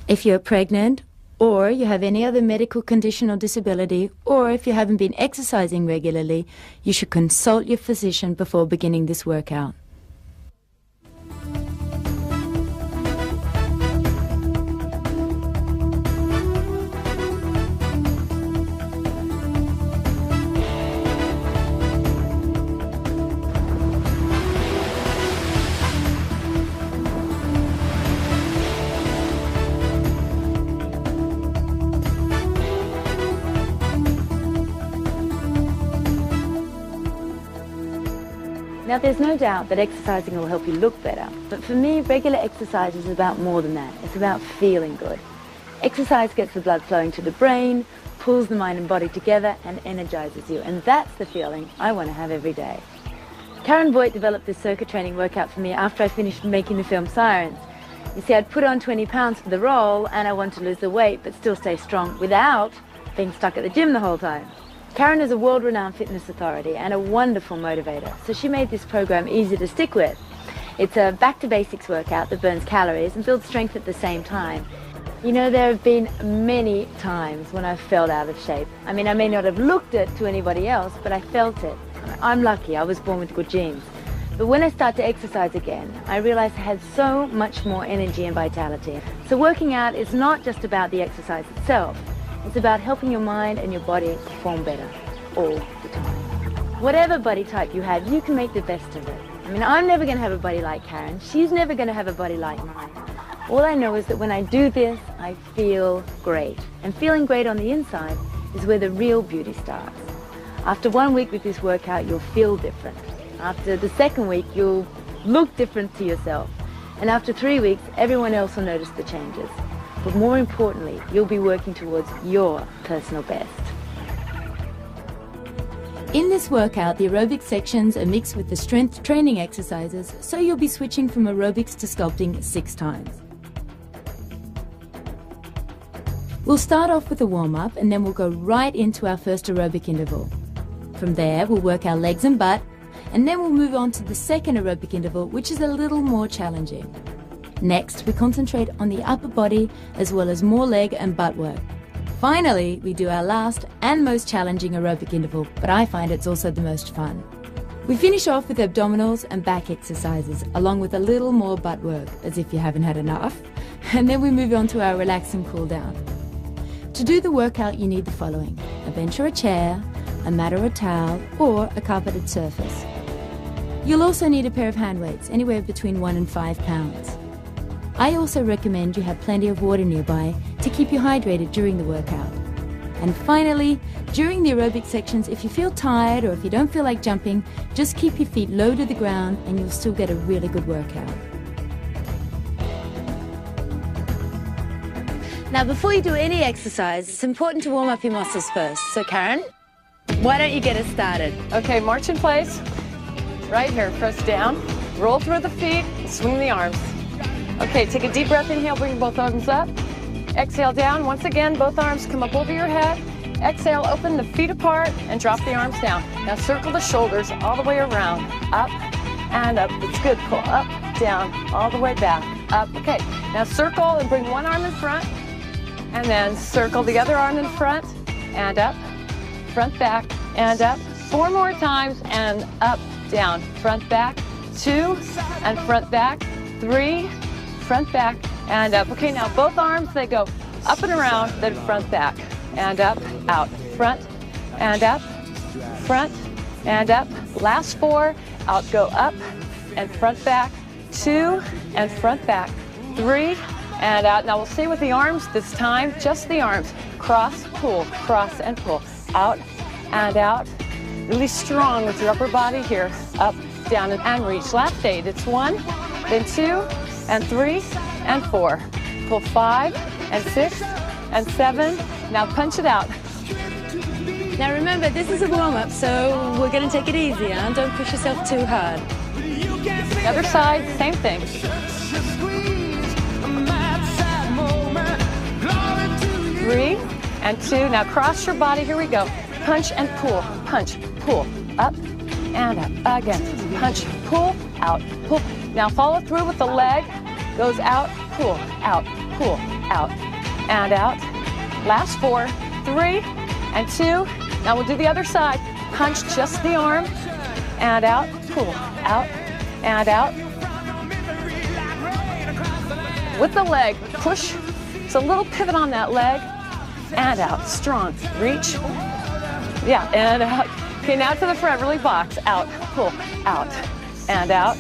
If you're pregnant, or you have any other medical condition or disability, or if you haven't been exercising regularly, you should consult your physician before beginning this workout. Now, there's no doubt that exercising will help you look better, but for me, regular exercise is about more than that. It's about feeling good. Exercise gets the blood flowing to the brain, pulls the mind and body together, and energizes you, and that's the feeling I want to have every day. Karen Voigt developed this circuit training workout for me after I finished making the film Sirens. You see, I'd put on 20 pounds for the role, and I wanted to lose the weight but still stay strong without being stuck at the gym the whole time. Karen is a world-renowned fitness authority and a wonderful motivator, so she made this program easy to stick with. It's a back-to-basics workout that burns calories and builds strength at the same time. You know, there have been many times when I've felt out of shape. I mean, I may not have looked it to anybody else, but I felt it. I'm lucky, I was born with good genes. But when I started to exercise again, I realized I had so much more energy and vitality. So working out is not just about the exercise itself. It's about helping your mind and your body perform better all the time. Whatever body type you have, you can make the best of it. I mean, I'm never going to have a body like Karen. She's never going to have a body like mine. All I know is that when I do this, I feel great. And feeling great on the inside is where the real beauty starts. After 1 week with this workout, you'll feel different. After the second week, you'll look different to yourself. And after 3 weeks, everyone else will notice the changes. But more importantly, you'll be working towards your personal best. In this workout, the aerobic sections are mixed with the strength training exercises, so you'll be switching from aerobics to sculpting 6 times. We'll start off with a warm-up and then we'll go right into our first aerobic interval. From there, we'll work our legs and butt, and then we'll move on to the second aerobic interval, which is a little more challenging. Next, we concentrate on the upper body as well as more leg and butt work. Finally, we do our last and most challenging aerobic interval, but I find it's also the most fun. We finish off with abdominals and back exercises, along with a little more butt work, as if you haven't had enough, and then we move on to our relax and cool down. To do the workout, you need the following: a bench or a chair, a mat or a towel, or a carpeted surface. You'll also need a pair of hand weights, anywhere between 1 and 5 pounds. I also recommend you have plenty of water nearby to keep you hydrated during the workout. And finally, during the aerobic sections, if you feel tired or if you don't feel like jumping, just keep your feet low to the ground and you'll still get a really good workout. Now, before you do any exercise, it's important to warm up your muscles first. So Karen, why don't you get us started? Okay, march in place. Right here, press down, roll through the feet, swing the arms. Okay, take a deep breath, inhale, bring both arms up. Exhale down, once again, both arms come up over your head. Exhale, open the feet apart and drop the arms down. Now circle the shoulders all the way around, up and up. It's good, pull up, down, all the way back, up. Okay, now circle and bring one arm in front, and then circle the other arm in front, and up, front, back, and up. 4 more times, and up, down, front, back, 2, and front, back, 3, front, back, and up. Okay, now both arms, they go up and around, then front, back, and up, out, front, and up, front, and up. Last 4, out, go up, and front, back, 2, and front, back, 3, and out. Now we'll stay with the arms this time, just the arms. Cross, and pull, out, and out. Really strong with your upper body here, up, down, and reach. Last 8, it's 1, then 2, and 3, and 4. Pull 5, and 6, and 7. Now punch it out. Now remember, this is a warm-up, so we're going to take it easy, and don't push yourself too hard. The other side, same thing. 3, and 2. Now cross your body, here we go. Punch and pull, up, and up. Again, punch, pull, out, pull. Now follow through with the leg, goes out, pull, out, and out. Last 4, 3, and 2. Now we'll do the other side. Punch just the arm, and out, pull, out, and out. With the leg, push. It's a little pivot on that leg, and out, strong, reach. Yeah, and out. Okay, now to the front, really box, out, pull, out, and out,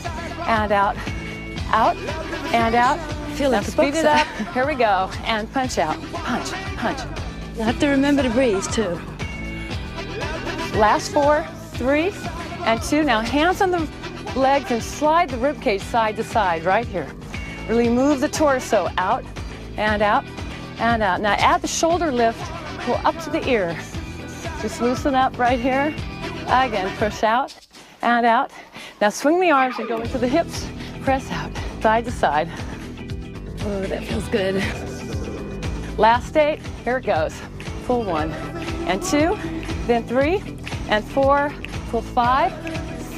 and out, out, and out. Feel like now speed it up, here we go, and punch out, punch, punch. You have to remember to breathe too. Last 4, 3, and 2. Now hands on the legs and slide the rib cage side to side right here. Really move the torso out, and out, and out. Now add the shoulder lift, pull up to the ear. Just loosen up right here. Again, push out and out. Now swing the arms and go into the hips. Press out, side to side. Oh, that feels good. Last 8, here it goes. Pull 1 and 2, then 3 and 4, pull 5,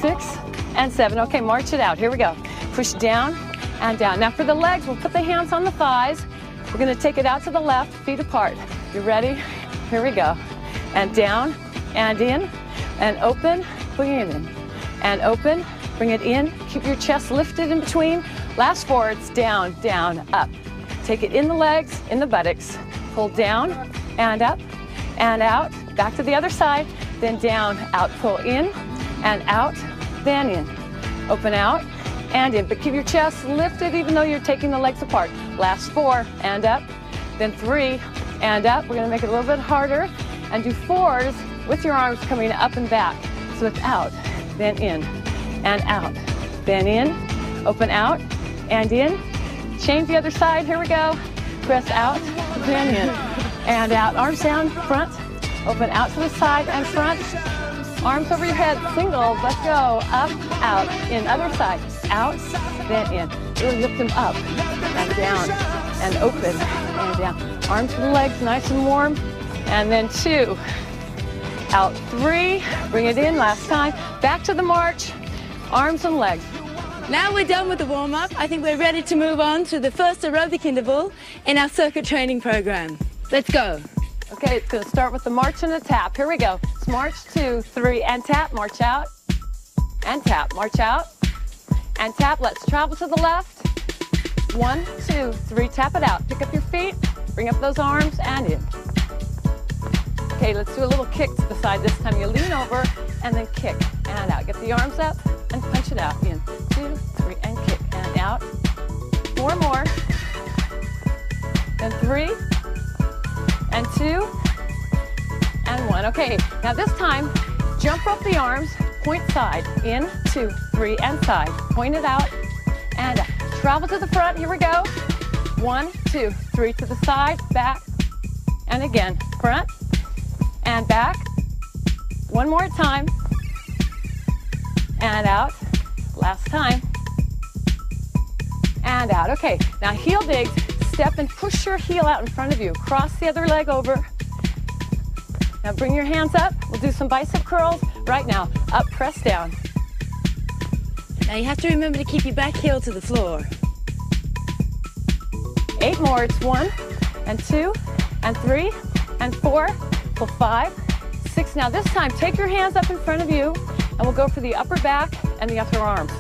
6, and 7. Okay, march it out. Here we go. Push down and down. Now for the legs, we'll put the hands on the thighs. We're going to take it out to the left, feet apart. You ready? Here we go. And down and in and open, bring it in. And open, bring it in. Keep your chest lifted in between. Last 4, it's down, down, up. Take it in the legs, in the buttocks. Pull down and up and out. Back to the other side. Then down, out, pull in and out, then in. Open out and in. But keep your chest lifted even though you're taking the legs apart. Last 4 and up. Then 3 and up. We're going to make it a little bit harder. And do 4s with your arms coming up and back. So it's out, then in, and out, then in, open out, and in. Change the other side, here we go. Press out, then in, and out. Arms down, front, open out to the side and front. Arms over your head, singles, let's go. Up, out, in, other side, out, then in. Really lift them up, and down, and open, and down. Arms to the legs, nice and warm. And then 2, out 3, bring it in, last time. Back to the march, arms and legs. Now we're done with the warm-up. I think we're ready to move on to the first aerobic interval in our circuit training program. Let's go. Okay, it's going to start with the march and a tap. Here we go. It's march 2, 3, and tap, march out, and tap, march out, and tap. Let's travel to the left. 1, 2, 3, tap it out. Pick up your feet, bring up those arms, and in. Okay, let's do a little kick to the side. This time you lean over and then kick and out. Get the arms up and punch it out. In, 2, 3, and kick and out. 4 more. Then 3, and 2, and 1. Okay, now this time, jump up the arms, point side. In, 2, 3, and side. Point it out and out. Travel to the front. Here we go. 1, 2, 3 to the side, back, and again. Front. And back, one more time, and out, last time, and out. Okay, now heel digs, step and push your heel out in front of you. Cross the other leg over. Now bring your hands up, we'll do some bicep curls. Right now, up, press down. Now you have to remember to keep your back heel to the floor. 8 more, it's 1, and 2, and 3, and 4, pull 5, 6. Now this time, take your hands up in front of you, and we'll go for the upper back and the upper arms.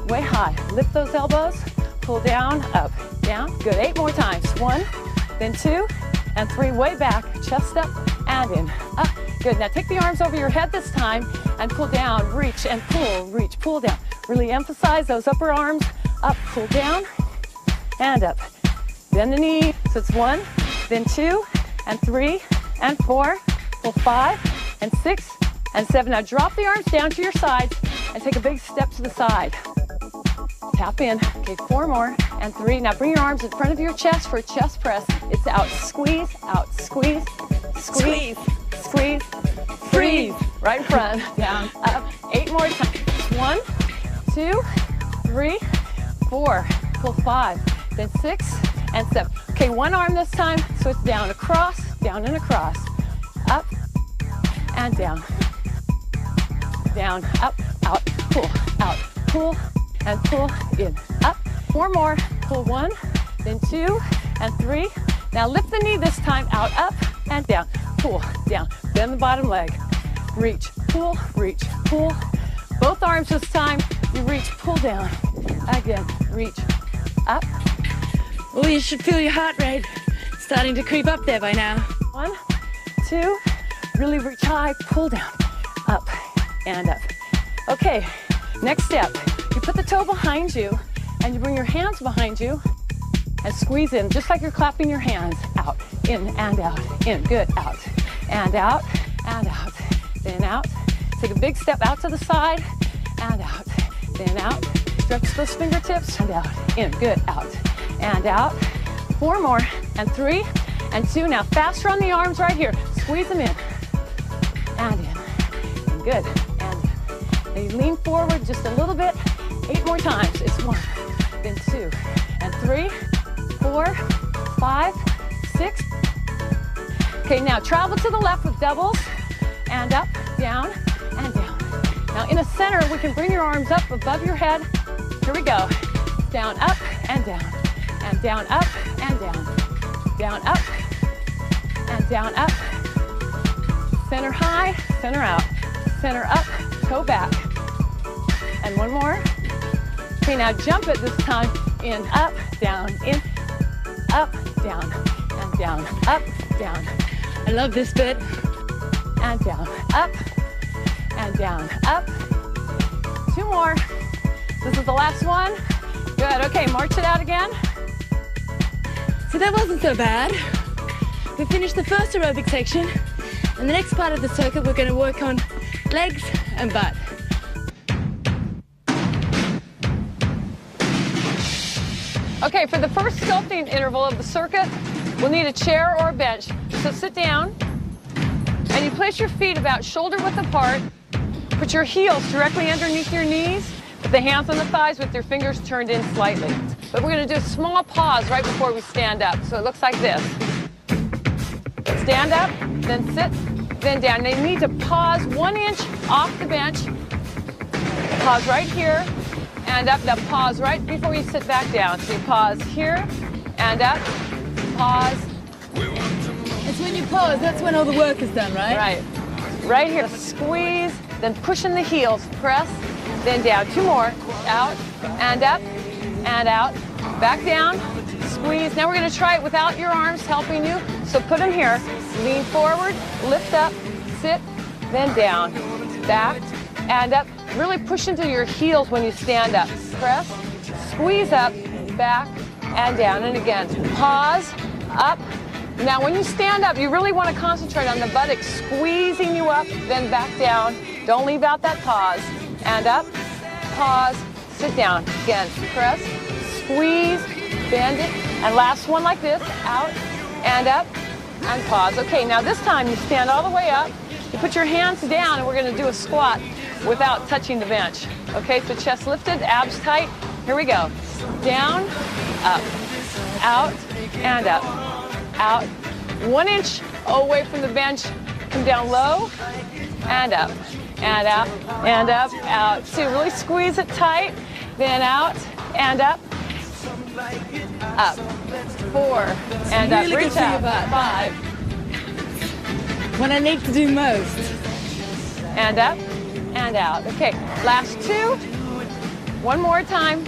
Way high, lift those elbows, pull down, up, down. Good, 8 more times. 1, then 2, and 3, way back, chest up, and in, up. Good, now take the arms over your head this time, and pull down, reach, and pull, reach, pull down. Really emphasize those upper arms, up, pull down, and up. Bend the knee, so it's 1, then 2, and 3, and 4, pull 5, and 6, and 7. Now drop the arms down to your sides and take a big step to the side. Tap in. Okay, 4 more, and 3. Now bring your arms in front of your chest for a chest press. It's out, squeeze, squeeze, squeeze, squeeze, freeze. Right in front, down, up. 8 more times. 1, 2, 3, 4. Pull 5, then 6, and 7. Okay, one arm this time, so it's down, across, down and across. Up, and down. Down, up, out, pull, and pull, in. Up, 4 more, pull 1, then 2, and 3. Now lift the knee this time, out, up, and down. Pull, down, bend the bottom leg. Reach, pull, both arms this time, you reach, pull down, again, reach, up. Oh, you should feel your heart rate starting to creep up there by now. 1, 2, really reach high, pull down, up, and up. Okay, next step, you put the toe behind you, and you bring your hands behind you, and squeeze in, just like you're clapping your hands, out, in, and out, in, good, out, and out, then out. Take a big step out to the side, and out, then out. Stretch those fingertips, and out, in, good, out, and out. 4 more, and 3, and 2. Now faster on the arms right here. Squeeze them in, and in, and good, and in. Now you lean forward just a little bit. 8 more times. It's 1, then 2, and 3, 4, 5, 6. Okay, now travel to the left with doubles, and up, down, and down. Now in the center, we can bring your arms up above your head. Here we go. Down, up, and down, up, and down, up, and down, up. Center high, center out, center up, toe back. And 1 more. Okay, now jump it this time. In, up, down, in, up, down, and down, up, down. I love this bit. And down, up, and down, up. 2 more. This is the last one. Good, okay, march it out again. So that wasn't so bad. We finished the first aerobic section, and the next part of the circuit we're going to work on legs and butt. Okay, for the first sculpting interval of the circuit, we'll need a chair or a bench. So sit down, and you place your feet about shoulder width apart. Put your heels directly underneath your knees, with the hands on the thighs with your fingers turned in slightly. But we're going to do a small pause right before we stand up. So it looks like this. Stand up, then sit, then down. Now you need to pause 1 inch off the bench. Pause right here, and up. Now pause right before you sit back down. So you pause here, and up, pause. It's when you pause, that's when all the work is done, right? Right. Right here. Squeeze, then push in the heels. Press, then down. 2 more. Out, and up, and out. Back down, squeeze. Now we're going to try it without your arms helping you. So put them here. Lean forward, lift up, sit, then down. Back, and up. Really push into your heels when you stand up. Press, squeeze up, back, and down. And again, pause, up. Now when you stand up, you really want to concentrate on the buttocks squeezing you up, then back down. Don't leave out that pause. And up, pause, sit down. Again, press, squeeze, bend it. And last one like this, out, and up, and pause. Okay, now this time you stand all the way up. You put your hands down, and we're going to do a squat without touching the bench. Okay, so chest lifted, abs tight. Here we go. Down, up, out, and up, out. 1 inch away from the bench. Come down low, and up, and out, and up, out. 2, really squeeze it tight. Then out, and up, 4, and up. Really Reach good out. for your butt. 5, When I need to do most. and up, and out. Okay, last 2. 1 more time,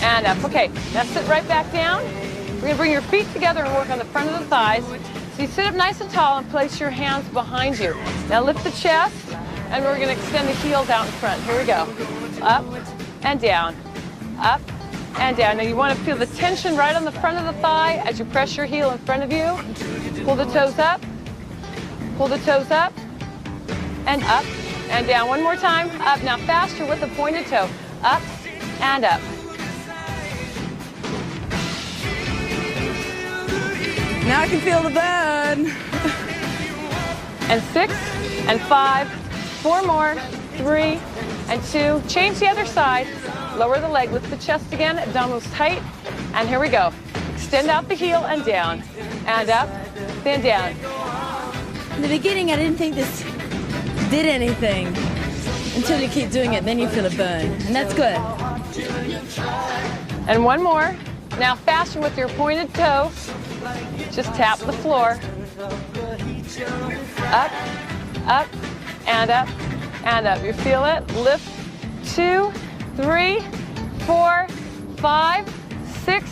and up. Okay, now sit right back down. We're going to bring your feet together and work on the front of the thighs. So you sit up nice and tall and place your hands behind you. Now lift the chest, and we're going to extend the heels out in front. Here we go. Up and down, up and down. Now you want to feel the tension right on the front of the thigh as you press your heel in front of you. Pull the toes up, pull the toes up, and up and down. 1 more time, up. Now faster with the pointed toe. Up and up. Now I can feel the burn. And 6, and 5, 4 more, 3, and 2. Change the other side. Lower the leg, lift the chest again, abdominals tight. And here we go. Extend out the heel and down. And up, then down. In the beginning, I didn't think this did anything until you keep doing it, then you feel a burn, and that's good. And one more. Now fasten with your pointed toe. Just tap the floor. Up, up, and up, and up. You feel it? Lift. 2, 3, 4, 5, 6,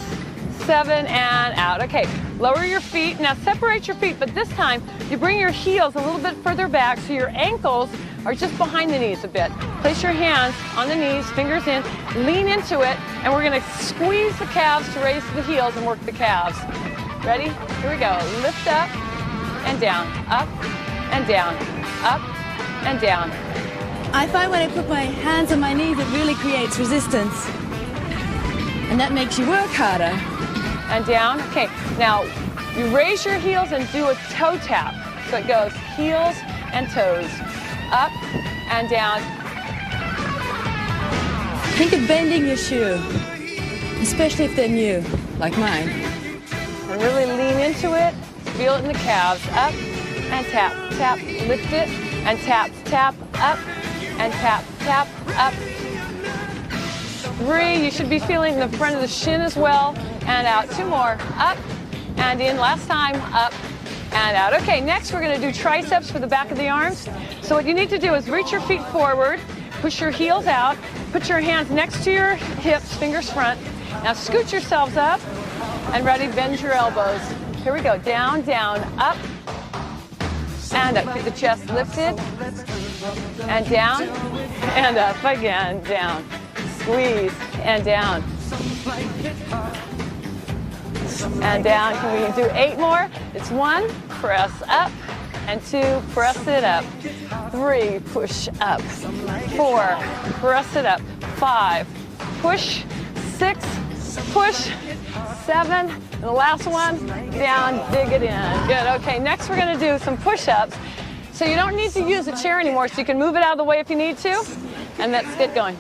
7, and out. Okay, lower your feet. Now separate your feet, but this time you bring your heels a little bit further back so your ankles are just behind the knees a bit. Place your hands on the knees, fingers in, lean into it, and we're gonna squeeze the calves to raise the heels and work the calves. Ready? Here we go. Lift up and down, up and down, up and down. I find when I put my hands on my knees, it really creates resistance. And that makes you work harder. And down. Okay, now you raise your heels and do a toe tap. So it goes heels and toes, up and down. Think of bending your shoe, especially if they're new, like mine. And really lean into it. Feel it in the calves. Up and tap, tap, lift it, and tap, tap, up, and tap, tap, up. 3, you should be feeling the front of the shin as well, and out. 2 more, up and in. Last time, up and out. Okay, next we're gonna do triceps for the back of the arms. So what you need to do is reach your feet forward, push your heels out, put your hands next to your hips, fingers front. Now scoot yourselves up, and ready, bend your elbows. Here we go, down, down, up, and up. Keep the chest lifted, and down, and up again, down. Squeeze, and down. And down. Can we do 8 more? It's 1, press up, and 2, press it up. 3, push up. 4, press it up. 5, push. 6, push. 7, and the last one, down, dig it in. Good, okay, next we're gonna do some push-ups. So you don't need to use a chair anymore, so you can move it out of the way if you need to. And let's get going.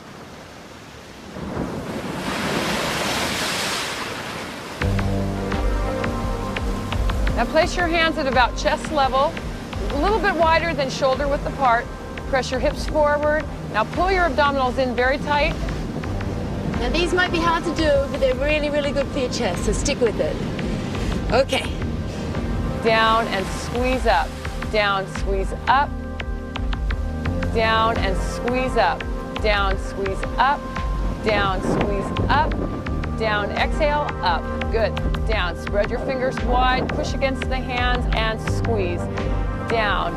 Now place your hands at about chest level, a little bit wider than shoulder width apart. Press your hips forward. Now pull your abdominals in very tight. Now these might be hard to do, but they're really, really good for your chest, so stick with it. Okay. Down and squeeze up. Down, squeeze up. Down and squeeze up. Down, squeeze up. Down, squeeze up. Down, exhale, up. Good. Down, spread your fingers wide, push against the hands and squeeze. Down,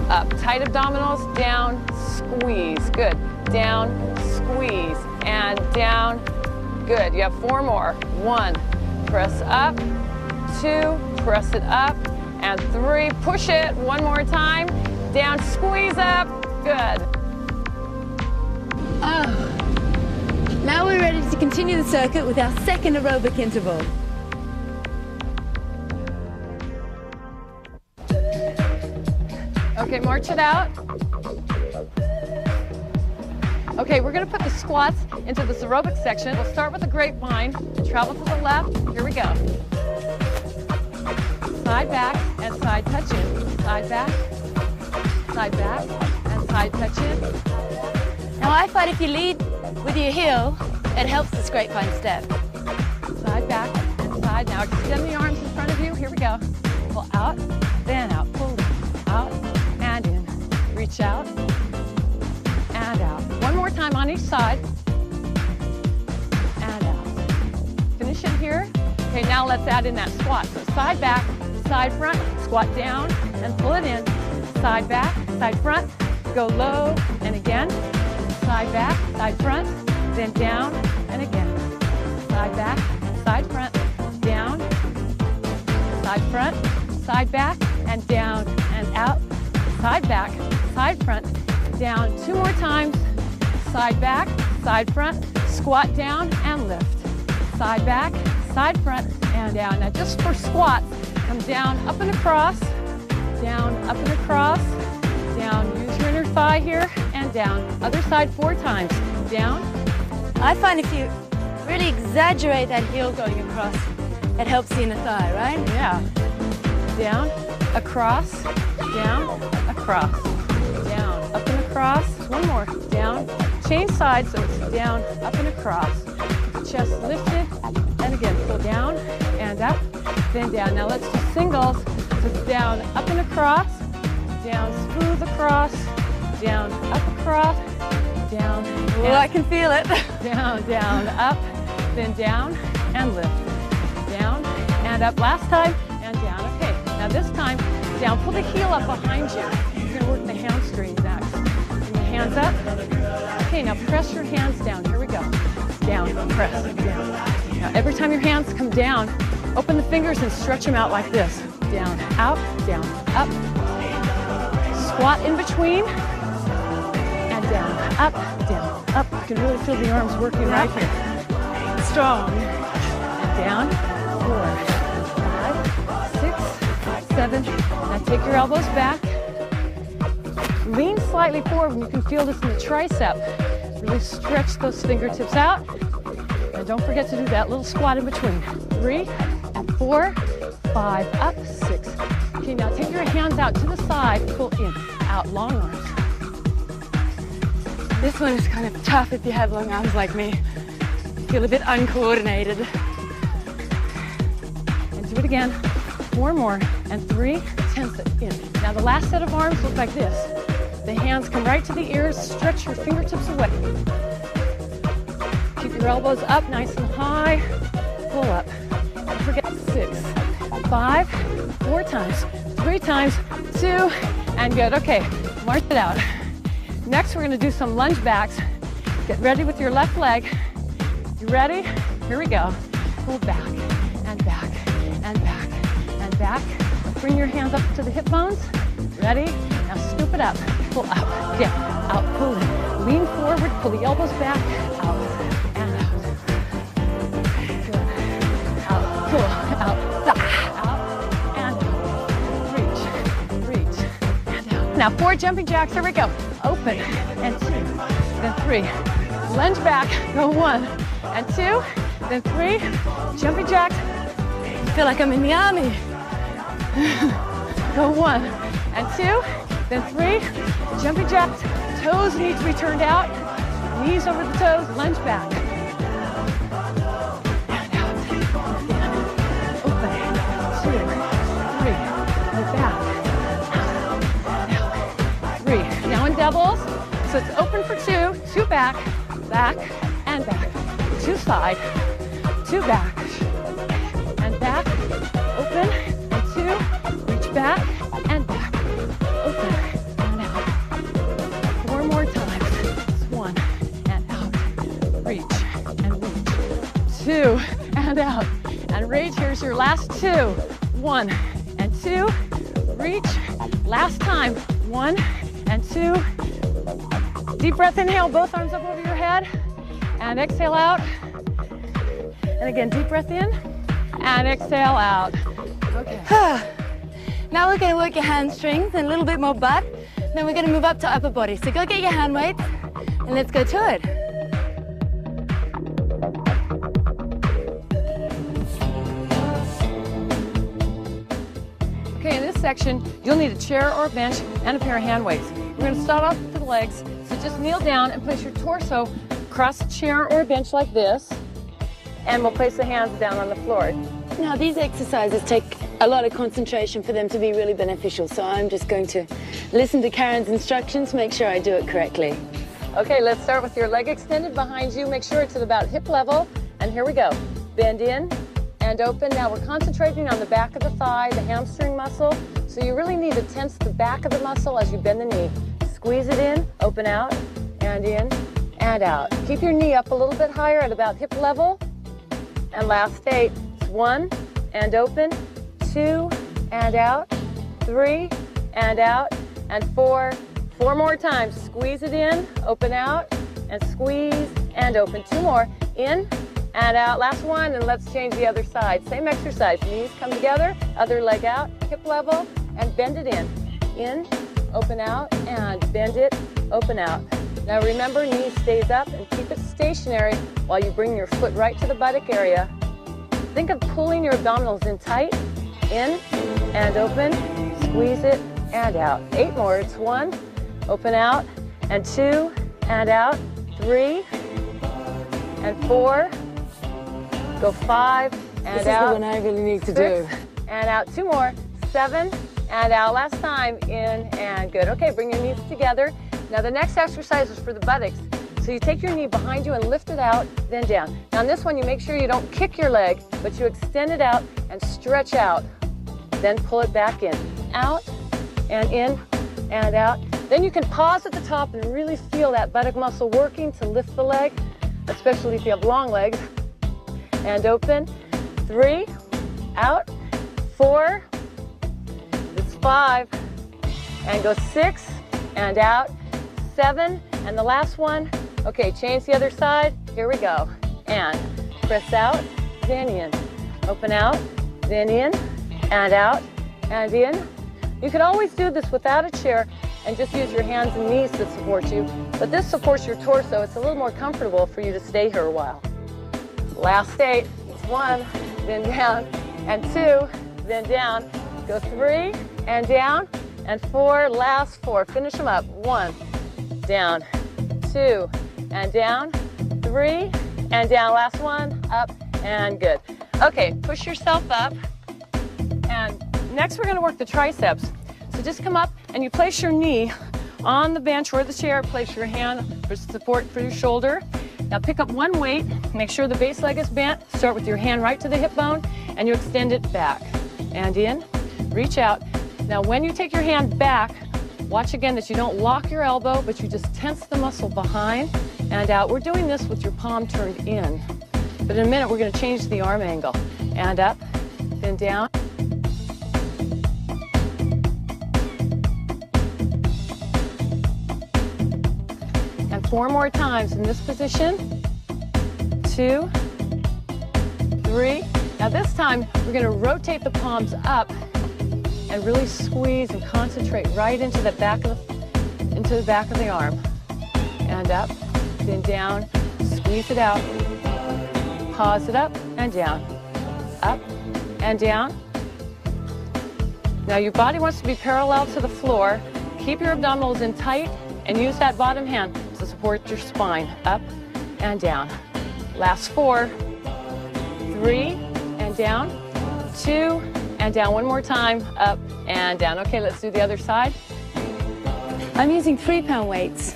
up. Tight abdominals, down, squeeze. Good. Down, squeeze, and down. Good. You have 4 more. 1, press up. 2, press it up. And 3, push it. 1 more time. Down, squeeze up. Good. Oh. Now we're ready to continue the circuit with our second aerobic interval. Okay, march it out. Okay, we're gonna put the squats into this aerobic section. We'll start with a grapevine, travel to the left. Here we go. Side back and side touch in. Side back, and side touch in. Now I find if you lead with your heel, it helps this grapevine step. Side back and side. Now extend the arms in front of you. Here we go. Pull out, then out. Pull out and in. Reach out and out. 1 more time on each side. And out. Finish it here. Okay, now let's add in that squat. So side back, side front, squat down and pull it in. Side back, side front, go low and again. Side back, side front, then down and again. Side back, side front, down, side front, side back, and down and out. Side back, side front, down. 2 more times. Side back, side front, squat down and lift. Side back, side front, and down. Now just for squats, come down, up and across, down, up and across, down. Use your inner thigh here, and down. Other side 4 times. Down. I find if you really exaggerate that heel going across, it helps the inner thigh, right? Yeah. Down, across, down, across, down, up and across. 1 more. Down. Change sides so it's down, up and across. chest lifted, and again, pull down and up, then down. Now let's do singles. So it's down, up and across, down, smooth across, down, up across, down. Oh, I can feel it. Down, down, up, then down, and lift. Down, and up. Last time, and down. Okay, now this time, down. Pull the heel up behind you. You're gonna work the hamstrings next. Bring the hands up. Okay, now press your hands down. Here we go. Down, press, down. Now every time your hands come down, open the fingers and stretch them out like this. Down, out, down, up. Squat in between. And down, up, up. You can really feel the arms working right here. Strong. And down, 4, 5, 6, 7. Now take your elbows back. Lean slightly forward, and you can feel this in the tricep. Really stretch those fingertips out. And don't forget to do that little squat in between. 3, and 4, 5, up, 6. Okay, now take your hands out to the side, pull in, out, long arms. This one is kind of tough if you have long arms like me. Feel a bit uncoordinated. And do it again. 4 more, and 3, 10 in. Now the last set of arms look like this. The hands come right to the ears, stretch your fingertips away. Keep your elbows up nice and high. Pull up. Don't forget 6, 5, 4 times, 3 times, 2, and good. Okay, march it out. Next, we're gonna do some lunge backs. Get ready with your left leg. You ready? Here we go. Pull back, and back, and back, and back. Bring your hands up to the hip bones. Ready? Now scoop it up. Pull up, down, out, pull in. Lean forward, pull the elbows back, out, and out. Good. Out, pull, out, and out. Reach, reach, and out. Now 4 jumping jacks, here we go. Open, and 2, then 3. Lunge back, go 1, and 2, then 3. Jumping jacks. I feel like I'm in the army. Go 1, and 2, then 3. Jumping jacks. Toes need to be turned out. Knees over the toes. Lunge back. And out. Again. Open. 2, 3. And back. Out. 3. Now in doubles. So it's open for 2. 2 back. Back. And back. 2 side. 2 back. And back. Open. And 2. Reach back. And back. Open. And out. 4 more times. 1. And out. Reach. And reach. 2. And out. And reach. Here's your last 2. 1 and 2. Reach. Last time. 1 and 2. Deep breath, inhale, both arms up over your head. And exhale out. And again, deep breath in. And exhale out. Okay. Now we're going to work your hamstrings and a little bit more butt. Then we're going to move up to upper body. So go get your hand weights and let's go to it. Okay, in this section, you'll need a chair or a bench and a pair of hand weights. We're going to start off with the legs. So just kneel down and place your torso across a chair or a bench like this. And we'll place the hands down on the floor. Now these exercises take a lot of concentration for them to be really beneficial. So I'm just going to listen to Karen's instructions, make sure I do it correctly. Okay, let's start with your leg extended behind you. Make sure it's at about hip level. And here we go. Bend in and open. Now we're concentrating on the back of the thigh, the hamstring muscle. So you really need to tense the back of the muscle as you bend the knee. Squeeze it in, open out, and in, and out. Keep your knee up a little bit higher at about hip level. And last 8. 1 and open, 2 and out, 3 and out, and 4. 4 more times. Squeeze it in, open out, and squeeze and open. 2 more. In and out. Last 1, and let's change the other side. Same exercise. Knees come together, other leg out, hip level, and bend it in. In, open out, and bend it, open out. Now remember, knee stays up and keep it stationary while you bring your foot right to the buttock area. Think of pulling your abdominals in tight, in and open, squeeze it and out. 8 more. It's 1, open out, and 2 and out, 3 and 4 Go 5 and This out. is the one I really need to 6 do. and out. 2 more. 7 and out. Last time. In and good. Okay, bring your knees together. Now the next exercise is for the buttocks. So you take your knee behind you and lift it out, then down. Now on this one, you make sure you don't kick your leg, but you extend it out and stretch out. Then pull it back in. Out and in and out. Then you can pause at the top and really feel that buttock muscle working to lift the leg, especially if you have long legs. And open. 3, out. 4, it's 5, and go 6, and out. 7, and the last one. Okay, change the other side. Here we go. And press out, then in. Open out, then in, and out, and in. You could always do this without a chair and just use your hands and knees to support you, but this supports your torso. It's a little more comfortable for you to stay here a while. Last 8, it's 1, then down, and 2, then down. Go 3, and down, and 4, last 4. Finish them up. 1, down, 2, and down, 3, and down. Last one, up, and good. Okay, push yourself up, and next we're going to work the triceps. So just come up, and you place your knee on the bench or the chair. Place your hand for support for your shoulder. Now pick up one weight, make sure the base leg is bent. Start with your hand right to the hip bone, and you extend it back. And in, reach out. Now when you take your hand back, watch again that you don't lock your elbow, but you just tense the muscle behind and out. We're doing this with your palm turned in. But in a minute, we're going to change the arm angle. And up, then down. And 4 more times in this position. 2, 3. Now this time, we're going to rotate the palms up and really squeeze and concentrate right into the back of the arm. And up, then down, squeeze it out, pause it up and down, up and down. Now your body wants to be parallel to the floor. Keep your abdominals in tight and use that bottom hand to support your spine, up and down. Last 4, 3, and down, 2, and down. One more time, up and down. Okay, let's do the other side. I'm using 3-pound weights,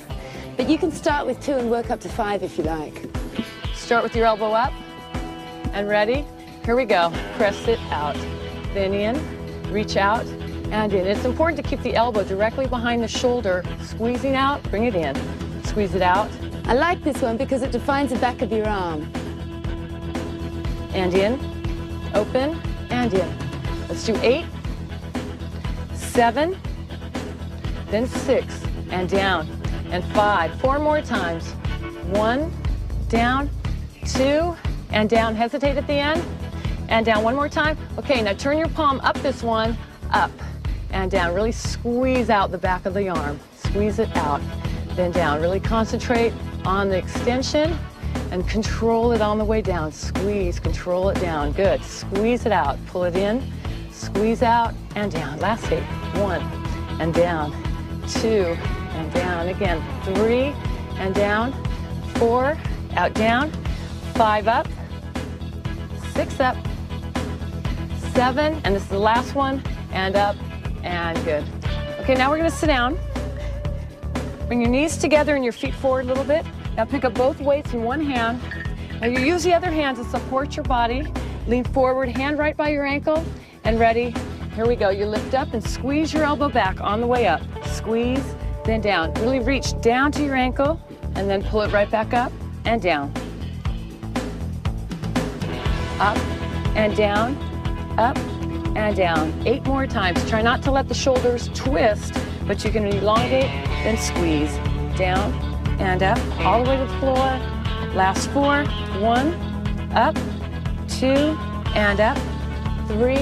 but you can start with 2 and work up to 5 if you like. Start with your elbow up, and ready? Here we go. Press it out, then in, reach out, and in. It's important to keep the elbow directly behind the shoulder, squeezing out, bring it in, squeeze it out. I like this one because it defines the back of your arm. And in, open, and in. Let's do 8, 7, then 6, and down, and 5. 4 more times. 1, down, 2, and down. Hesitate at the end, and down. One more time. Okay, now turn your palm up this one, up, and down. Really squeeze out the back of the arm. Squeeze it out, then down. Really concentrate on the extension and control it on the way down. Squeeze, control it down. Good. Squeeze it out. Pull it in, squeeze out, and down. Last 8. 1, and down. 2, and down. Again. 3, and down. 4, out, down. 5, up. 6, up. 7, and this is the last one, and up, and good. Okay, now we're going to sit down. Bring your knees together and your feet forward a little bit. Now pick up both weights in one hand. Now you use the other hand to support your body. Lean forward, hand right by your ankle, and ready. Here we go. You lift up and squeeze your elbow back on the way up. Squeeze, then down. Really reach down to your ankle, and then pull it right back up and down. Up and down, up and down. 8 more times. Try not to let the shoulders twist, but you can elongate, then squeeze. Down and up, all the way to the floor. Last 4, 1, up, 2, and up, 3,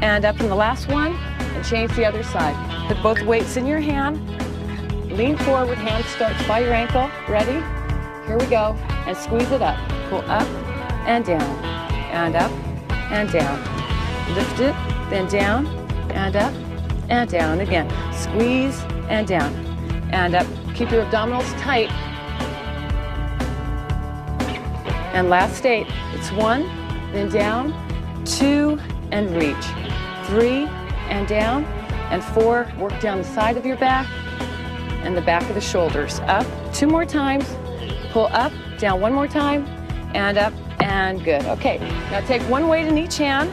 and up. And the last one, and change the other side. Put both weights in your hand. Lean forward, hand starts by your ankle. Ready? Here we go. And squeeze it up. Pull up and down, and up and down. Lift it, then down, and up, and down. Again, squeeze, and down, and up. Keep your abdominals tight. And last 8, it's 1, then down, 2, and reach. 3, and down, and 4, work down the side of your back and the back of the shoulders. Up, 2 more times, pull up, down 1 more time, and up, and good. Okay, now take one weight in each hand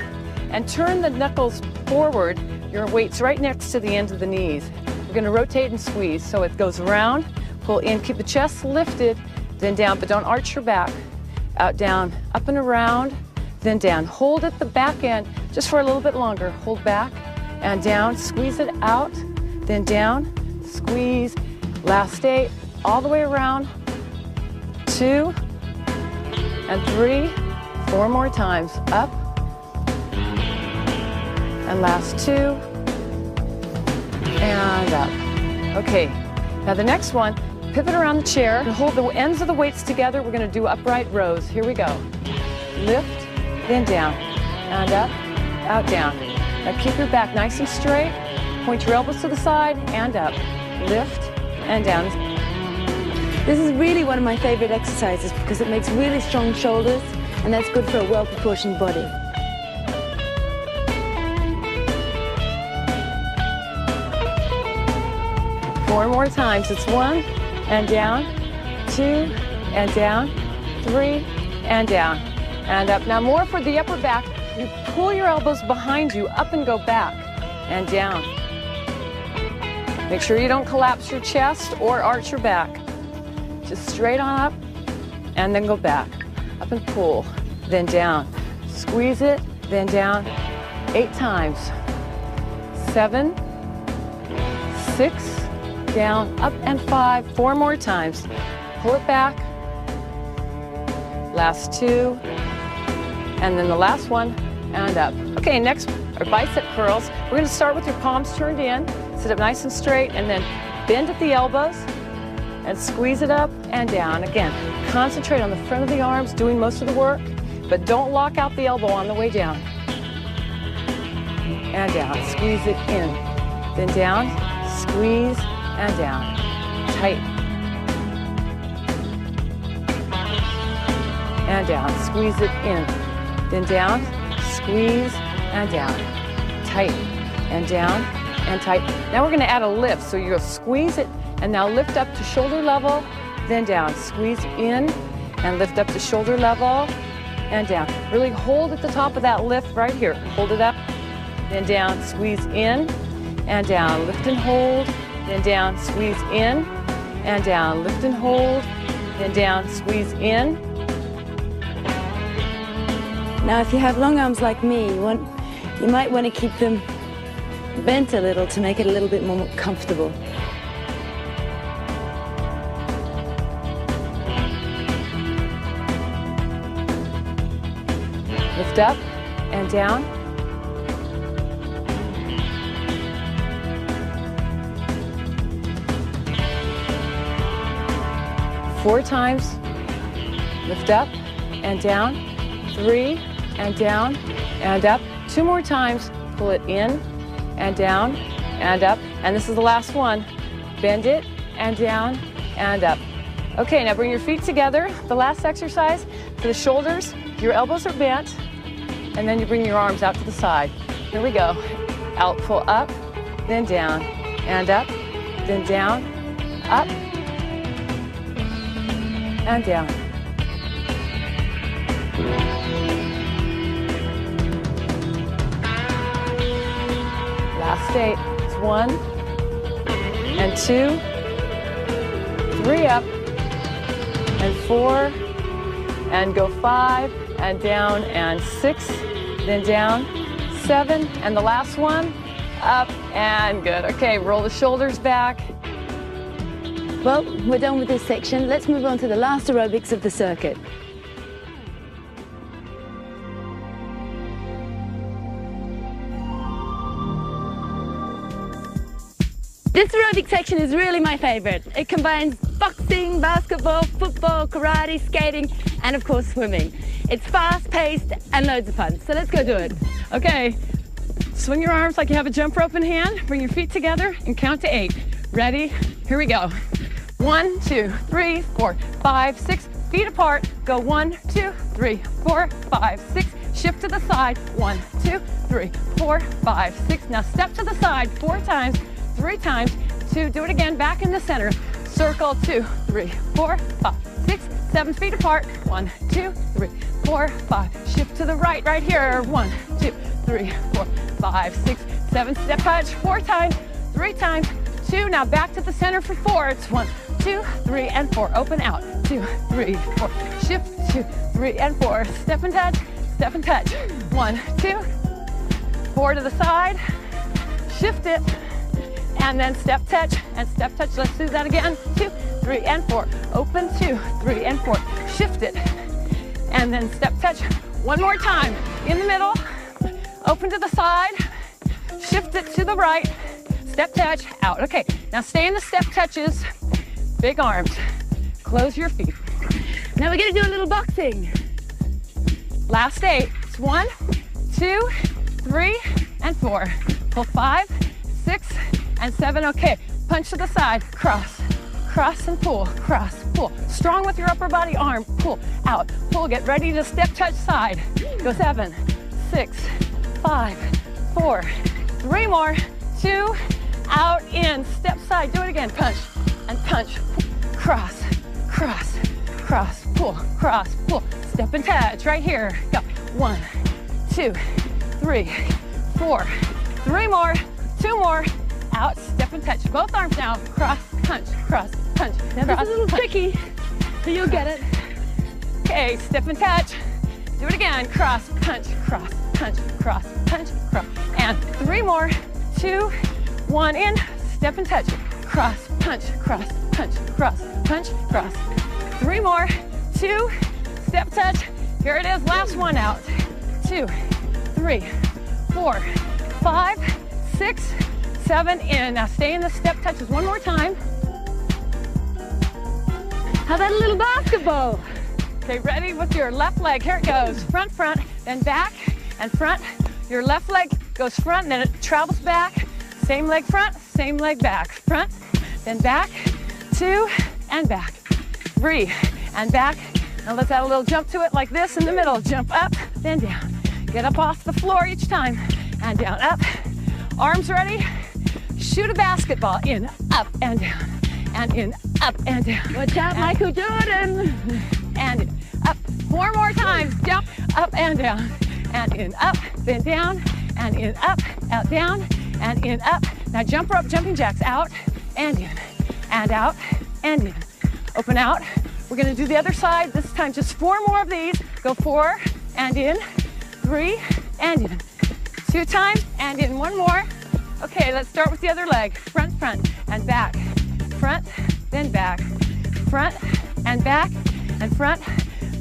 and turn the knuckles forward. Your weight's right next to the ends of the knees. We're gonna rotate and squeeze, so it goes around, pull in, keep the chest lifted, then down, but don't arch your back. Out, down, up and around, then down. Hold at the back end just for a little bit longer. Hold back and down, squeeze it out, then down, squeeze. Last 8, all the way around. 2 and 3, 4 more times. Up. And last 2 and up. Okay, now the next one, pivot around the chair and hold the ends of the weights together. We're gonna do upright rows. Here we go. Lift, then down, and up, out, down. Now keep your back nice and straight. Point your elbows to the side and up. Lift and down. This is really one of my favorite exercises because it makes really strong shoulders, and that's good for a well-proportioned body. Four more times. It's 1 and down, 2 and down, 3 and down, and up. Now more for the upper back. You pull your elbows behind you, up and go back, and down. Make sure you don't collapse your chest or arch your back. Just straight on up, and then go back. Up and pull, then down. Squeeze it, then down. 8 times. 7, 6, down, up, and 5. 4 more times. Pull it back. Last 2, and then the last one, and up. Okay, next are bicep curls. We're gonna start with your palms turned in. Sit up nice and straight, and then bend at the elbows, and squeeze it up and down. Again, concentrate on the front of the arms, doing most of the work, but don't lock out the elbow on the way down. And down, squeeze it in. Then down, squeeze, and down. Tight. And down, squeeze it in. Then down, squeeze, and down. Tight, and down, and tight. Now we're gonna add a lift, so you'll squeeze it, and now lift up to shoulder level, then down. Squeeze in, and lift up to shoulder level, and down. Really hold at the top of that lift right here. Hold it up, then down, squeeze in, and down. Lift and hold, then down, squeeze in, and down. Lift and hold, then down, squeeze in. Now, if you have long arms like me, you might want to keep them bent a little to make it a little bit more comfortable. Lift up and down. Four times. Lift up and down. 3 and down and up. 2 more times. Pull it in and down and up. And this is the last one. Bend it and down and up. Okay, now bring your feet together. The last exercise for the shoulders. Your elbows are bent, and then you bring your arms out to the side. Here we go. Out, pull up, then down, and up, then down, up, and down. Last 8. It's 1 and 2, 3 up, and 4, and go 5, and down, and 6, then down, 7, and the last one, up, and good. Okay, roll the shoulders back. Well, we're done with this section. Let's move on to the last aerobics of the circuit. This aerobic section is really my favorite. It combines boxing, basketball, football, karate, skating, and of course swimming. It's fast-paced and loads of fun, so let's go do it. Okay, swing your arms like you have a jump rope in hand, bring your feet together, and count to 8. Ready? Here we go. 1, 2, 3, 4, 5, 6, feet apart. Go 1, 2, 3, 4, 5, 6, Shift to the side. 1, 2, 3, 4, 5, 6. Now step to the side 4 times, 3 times, 2. Do it again, back in the center. Circle 2, 3, 4, 5, 6, 7 feet apart. 1, 2, 3, 4, 5. Shift to the right, right here. 1, 2, 3, 4, 5, 6, 7. Step touch 4 times, 3 times, 2. Now back to the center for 4. It's 1, 2, 3, and 4. Open out. 2, 3, 4. Shift 2, 3, and 4. Step and touch. Step and touch. 1, 2, 4 to the side. Shift it. And then step touch and step touch. Let's do that again. 2, 3, and 4. Open 2, 3, and 4. Shift it. And then step touch. One more time. In the middle. Open to the side. Shift it to the right. Step touch. Out. Okay. Now stay in the step touches. Big arms. Close your feet. Now we're going to do a little boxing. Last 8. It's 1, 2, 3, and 4. Pull 5, 6, and 7. Okay. Punch to the side. Cross. Cross and pull. Cross. Pull. Strong with your upper body arm. Pull. Out. Pull. Get ready to step touch side. Go 7, 6, 5, 4. 3 more. 2. Out. In. Step side. Do it again. Punch. And punch. Cross. Cross. Cross. Pull. Cross. Pull. Step and touch right here. Go. 1, 2, 3, 4. 3 more. 2 more. Out. Step and touch. Both arms now. Cross. Punch. Cross. Punch. Now this is a little tricky, so you'll get it. Okay. Step and touch. Do it again. Cross. Punch. Cross. Punch. Cross. Punch. Cross. And 3 more. 2, 1. In. Step and touch. Cross. Punch. Cross. Punch. Cross. Punch. Cross. 3 more. 2. Step touch. Here it is. Last one out. 2, 3, 4, 5, 6, 7. In. Now stay in the step touches one more time. How about a little basketball? Okay, ready with your left leg. Here it goes. Front, front, then back and front. Your left leg goes front, and then it travels back. Same leg front, same leg back. Front, then back, 2, and back. 3, and back. Now let's add a little jump to it like this in the middle. Jump up, then down. Get up off the floor each time, and down, up. Arms ready. Shoot a basketball. In, up, and down. And in, up, and down. Watch out, Michael Jordan. And in, up. 4 more times. Jump, up, and down. And in, up, then down. And in, up, out, down. And in, up. Now jump rope, jumping jacks. Out, and in. And out, and in. Open out. We're going to do the other side. This time just 4 more of these. Go 4, and in. 3, and in. 2 times, and in. 1 more. Okay, let's start with the other leg. Front, front, and back. Front, then back. Front, and back, and front.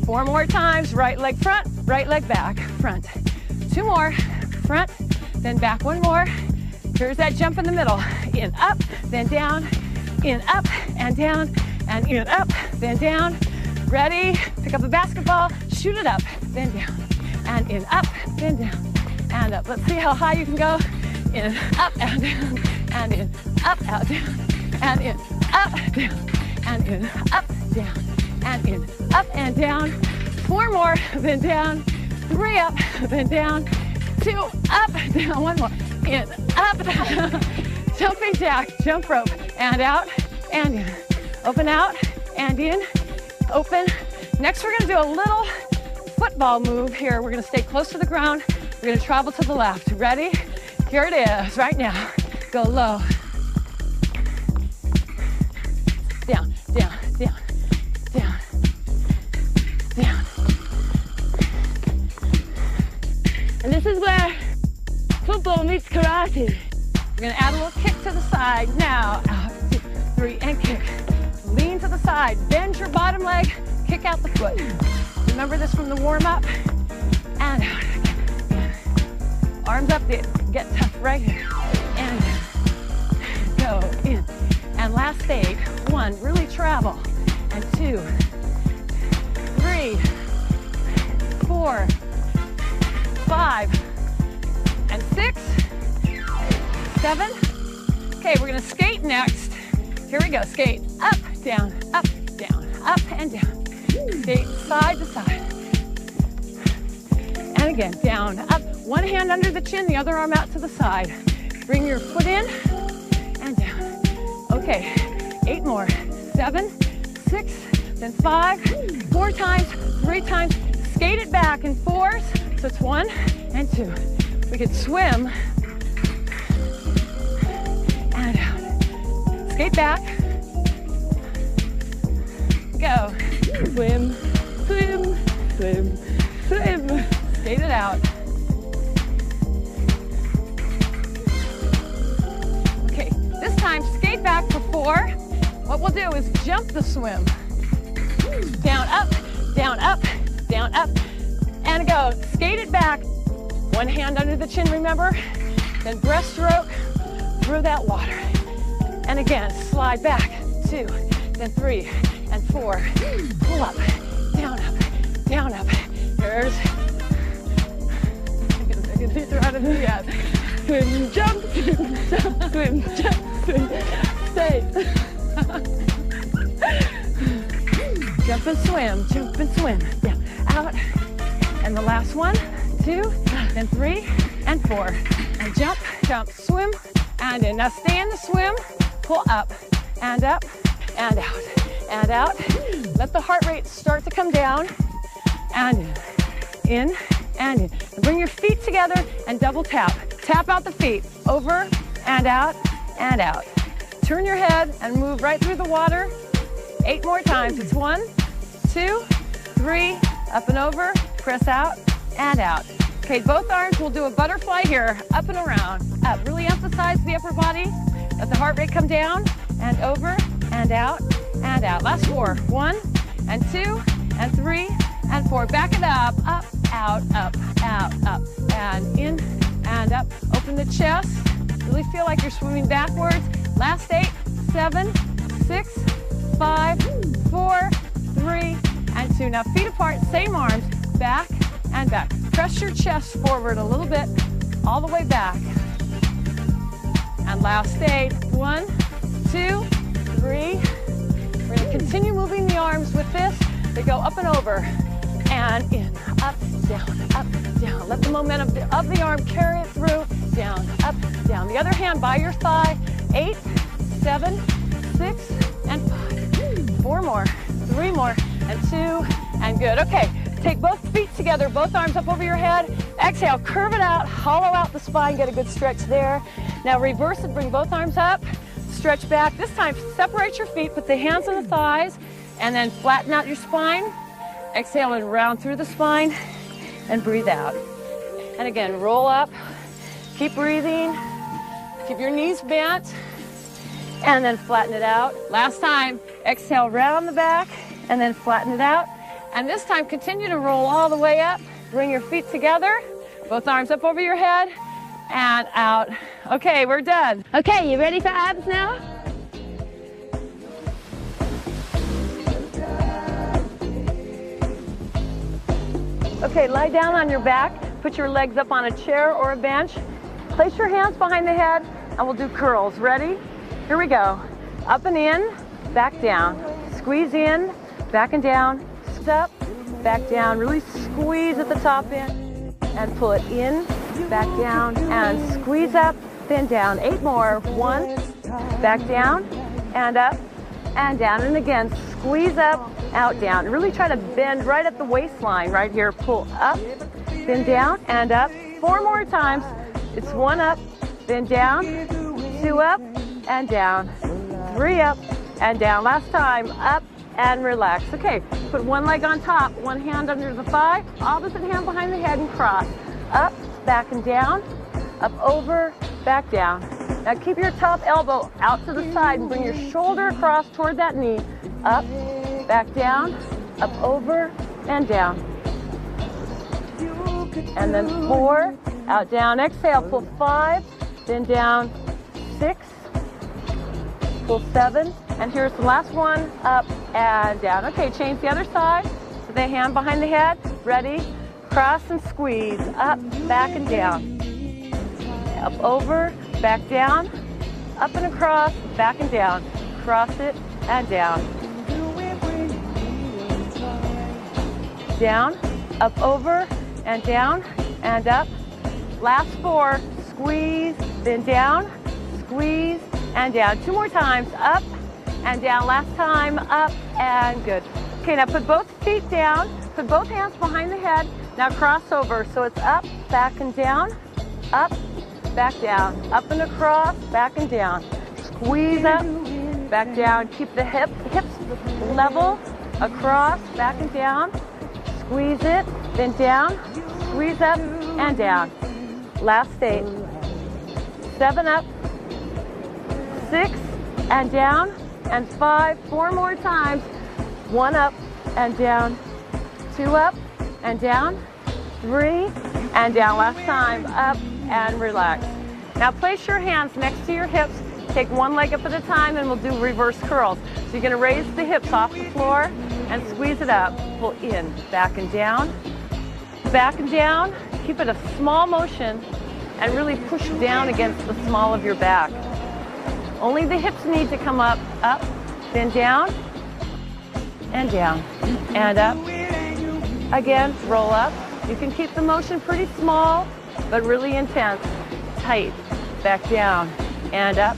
4 more times. Right leg front, right leg back. Front. 2 more. Front, then back. 1 more. Here's that jump in the middle. In, up, then down. In, up, and down. And in, up, then down. Ready? Pick up a basketball, shoot it up, then down. And in, up, then down. And up. Let's see how high you can go. In, up, and down. And in, up, out, down. And in, up, down. And in, up, down. And in, up, and down. 4 more, then down. 3 up, then down. 2 up, down. 1 more. In, up, down. Jumping jack, jump rope, and out, and in. Open out, and in, open. Next, we're gonna do a little football move here. We're gonna stay close to the ground. We're gonna travel to the left. Ready? Here it is, right now. Go low. Down, down, down, down, down. And this is where football meets karate. We're gonna add a little kick to the side. Now, out, 2, 3, and kick. Lean to the side, bend your bottom leg, kick out the foot. Remember this from the warm-up? And out again. Arms up, get tough right here. And go in. And last 8, 1, really travel. And 2, 3, 4, 5, and 6, 7. Okay, we're gonna skate next. Here we go, skate up, down, up, up, and down. Skate side to side. And And again, down, up. One hand under the chin, the other arm out to the side. Bring your foot in and down. Okay, 8 more. 7, 6, then 5, 4 times, 3 times. Skate it back in 4s. So it's 1 and 2. We could swim and out. Skate back. Go. Swim, swim, swim, swim. Skate it out. Okay, this time skate back for 4. What we'll do is jump the swim. Down, up, down, up, down, up. And go. Skate it back. One hand under the chin, remember? Then breaststroke through that water. And again, slide back. 2, then 3, and 4. Pull up, down, up, down, up. Here's. I can see through out of the yet. Swim, jump, swim, jump, swim. Stay. Jump and swim, jump and swim. Down, out. And the last one, 2, then 3, and 4. And jump, jump, swim, and in. Now stay in the swim, pull up, and out, and out. Let the heart rate start to come down, and in, and in. And bring your feet together and double tap. Tap out the feet, over, and out, and out. Turn your head and move right through the water. 8 more times. It's 1, 2, 3, up and over, press out, and out. Okay, both arms, we'll do a butterfly here, up and around, up. Really emphasize the upper body. Let the heart rate come down, and over, and out, and out. Last 4, 1, and 2, and 3, and 4. Back it up, out, up, and in, and up. Open the chest. Really feel like you're swimming backwards. Last 8, 7, 6, 5, 4, 3, and 2. Now feet apart, same arms, back and back. Press your chest forward a little bit, all the way back. And last 8, 1, 2, 3. We're gonna continue moving the arms with this. They go up and over, and in, up, down. Let the momentum of the arm carry it through, down, up, down. The other hand by your thigh, 8, 7, 6, and 5. 4 more, 3 more, and 2, and good. Okay, take both feet together, both arms up over your head. Exhale, curve it out, hollow out the spine, get a good stretch there. Now reverse it, bring both arms up, stretch back. This time, separate your feet, put the hands on the thighs, and then flatten out your spine. Exhale and round through the spine, and breathe out. And again, roll up, keep breathing, keep your knees bent, and then flatten it out. Last time, exhale, round the back, and then flatten it out. And this time, continue to roll all the way up. Bring your feet together, both arms up over your head, and out. Okay, we're done. Okay, you ready for abs now? Okay, lie down on your back. Put your legs up on a chair or a bench. Place your hands behind the head, and we'll do curls. Ready? Here we go. Up and in, back down. Squeeze in, back and down. Up, back down. Really squeeze at the top end, and pull it in, back down, and squeeze up, then down. 8 more. 1, back down, and up, and down. And again, squeeze up, out, down. Really try to bend right at the waistline right here. Pull up, then down, and up. 4 more times. It's 1 up, then down, 2 up, and down, 3 up, and down. Last time, up, and relax. Okay, put one leg on top, one hand under the thigh, opposite hand behind the head, and cross. Up, back and down, up, over, back down. Now keep your top elbow out to the side and bring your shoulder across toward that knee. Up, back down, up, over, and down. And then 4, out, down. Exhale, pull 5, then down, 6, pull 7, and here's the last one, up and down. Okay, change the other side. With the hand behind the head, ready, cross and squeeze, up, back and down. Up, over, back down, up and across, back and down. Cross it and down. Down, up, over, and down. and up. Last 4, squeeze, then down, squeeze, and down. 2 more times, up and down. Last time, up and good. Okay, now put both feet down, put both hands behind the head. Now cross over, so it's up, back and down, up, back down, up and across, back and down. Squeeze up, back down. Keep the hips level, across, back and down. Squeeze it, then down, squeeze up and down. Last 8. 7 up, 6 and down, and 5. 4 more times. 1 up and down, 2 up and down, 3 and down. Last time, up and relax. Now place your hands next to your hips. Take one leg up at a time and we'll do reverse curls. So you're gonna raise the hips off the floor and squeeze it up. Pull in, back and down, back and down. Keep it a small motion and really push down against the small of your back. Only the hips need to come up, then down, and down, and up. Again, roll up. You can keep the motion pretty small, but really intense. Tight, back down, and up.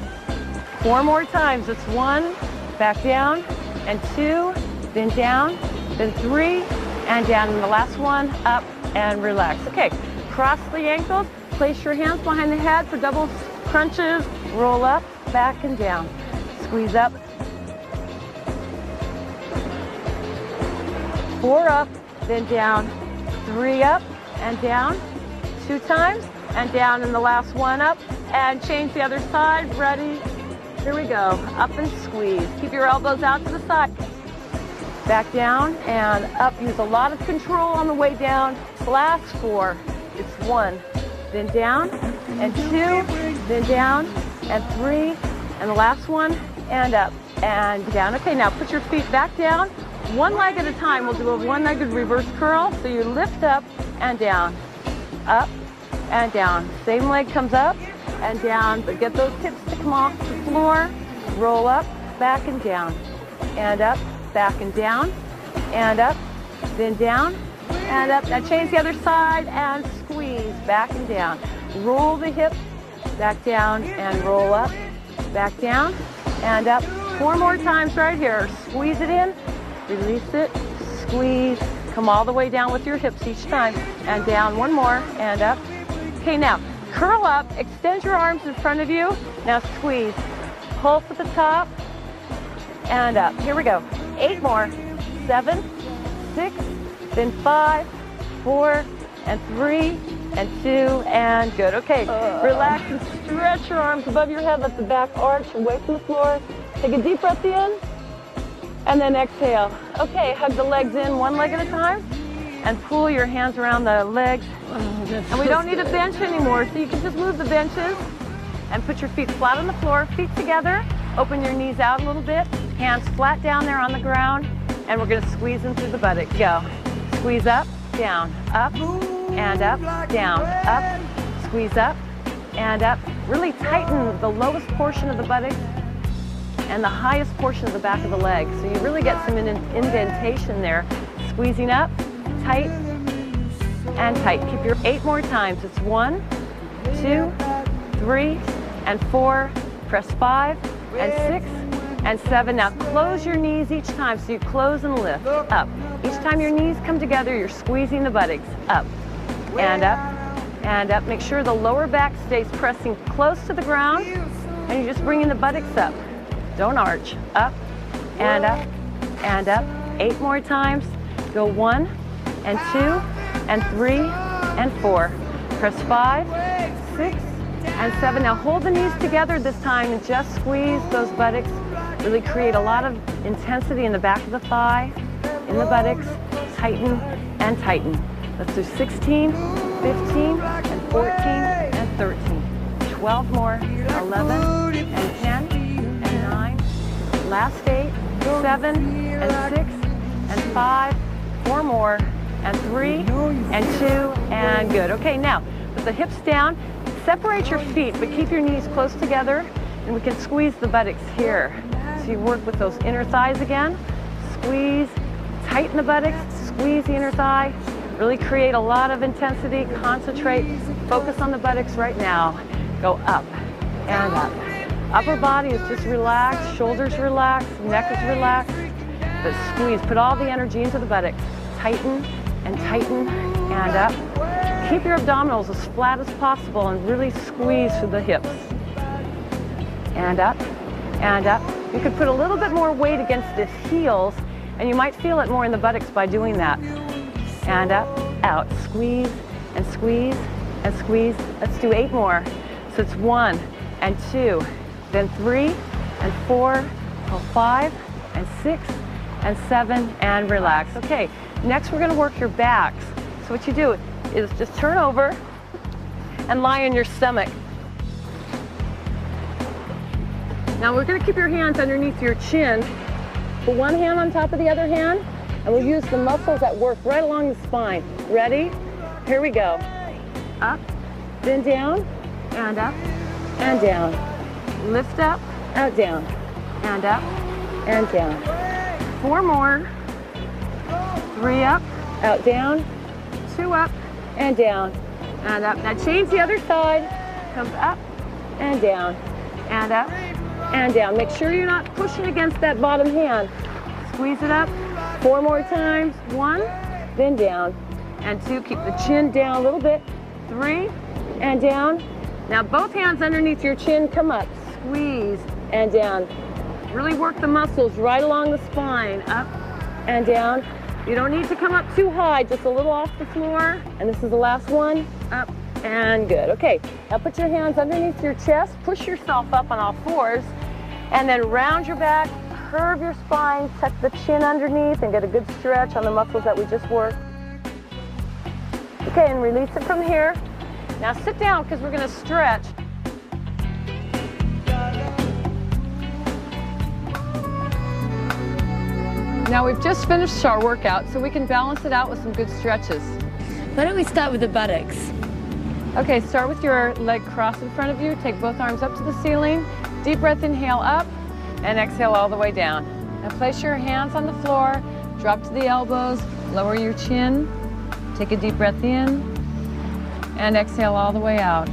4 more times. It's 1, back down, and 2, then down, then 3, and down. And the last one, up and relax. Okay, cross the ankles, place your hands behind the head for double crunches, roll up, back and down. Squeeze up. 4 up, then down. 3 up and down. 2 times and down. And the last one up and change the other side. Ready? Here we go. Up and squeeze. Keep your elbows out to the side. Back down and up. Use a lot of control on the way down. Last 4. It's 1, then down, and 2, then down, and 3, and the last one, and up, and down. Okay, now put your feet back down. 1 leg at a time. We'll do a 1-legged reverse curl. So you lift up and down, and down. Same leg comes up and down, but get those hips to come off the floor. Roll up, back and down, and up, back and down, and up, then down, and up. Now change the other side and squeeze, back and down. Roll the hip, back down and roll up, back down and up. 4 more times right here. Squeeze it in, release it, squeeze. Come all the way down with your hips each time and down. 1 more and up. Okay, now curl up, extend your arms in front of you. Now squeeze, pulse at the top and up. Here we go. 8 more. 7, 6, then 5, 4, and 3, and 2, and good. Okay, relax and stretch your arms above your head. Let the back arch away from the floor. Take a deep breath in, and then exhale. Okay, hug the legs in 1 leg at a time, and pull your hands around the legs. And we don't need a bench anymore, so you can just move the benches and put your feet flat on the floor, feet together. Open your knees out a little bit, hands flat down there on the ground, and we're gonna squeeze them through the buttocks. Go. Squeeze up, down, up, and up, down, up, squeeze up, and up. Really tighten the lowest portion of the buttocks and the highest portion of the back of the leg. So you really get some indentation there. Squeezing up, tight, and tight. Keep your 8 more times. It's 1, 2, 3, and 4. Press 5, and 6, and 7. Now close your knees each time. So you close and lift, up. Each time your knees come together, you're squeezing the buttocks, up, and up, and up. Make sure the lower back stays pressing close to the ground, and you're just bringing the buttocks up. Don't arch, up, and up, and up. 8 more times. Go 1, and 2, and 3, and 4. Press 5, 6, and 7. Now hold the knees together this time and just squeeze those buttocks. Really create a lot of intensity in the back of the thigh, in the buttocks. Tighten and tighten. Let's do 16, 15, and 14, and 13. 12 more, 11, and 10, and 9. Last 8, 7, and 6, and 5. 4 more, and 3, and 2, and good. Okay, now put the hips down. Separate your feet, but keep your knees close together, and we can squeeze the buttocks here. So you work with those inner thighs again. Squeeze, tighten the buttocks, squeeze the inner thigh, Really create a lot of intensity, concentrate, focus on the buttocks right now. Go up and up. Upper body is just relaxed, shoulders relaxed, neck is relaxed, but squeeze, put all the energy into the buttocks. Tighten and up. Keep your abdominals as flat as possible and really squeeze through the hips. And up and up. You could put a little bit more weight against the heels and you might feel it more in the buttocks by doing that. And up, out, squeeze and squeeze and squeeze. Let's do 8 more. So it's 1 and 2, then 3 and 4, 5 and 6 and 7 and relax. Okay, next we're gonna work your backs. So what you do is just turn over and lie on your stomach. Now we're gonna keep your hands underneath your chin. Put one hand on top of the other hand, and we'll use the muscles that work right along the spine. Ready? Here we go. Up, then down, and up, and down. Lift up, out, down, and up, and down. 4 more. 3 up, out, down, 2 up, and down, and up. Now change the other side. Comes up, and down, and up, and down. Make sure you're not pushing against that bottom hand. Squeeze it up. 4 more times. 1, then down, and 2. Keep the chin down a little bit. 3, and down. Now both hands underneath your chin, come up. Squeeze, and down. Really work the muscles right along the spine. Up, and down. You don't need to come up too high, just a little off the floor. And this is the last one. Up, and good. Okay, now put your hands underneath your chest. Push yourself up on all 4s. And then round your back, curve your spine, tuck the chin underneath, and get a good stretch on the muscles that we just worked. Okay, and release it from here. Now sit down because we're going to stretch. Now we've just finished our workout, so we can balance it out with some good stretches. Why don't we start with the buttocks? Okay, start with your leg crossed in front of you. Take both arms up to the ceiling. Deep breath, inhale up, and exhale all the way down. Now place your hands on the floor, drop to the elbows, lower your chin. Take a deep breath in, and exhale all the way out.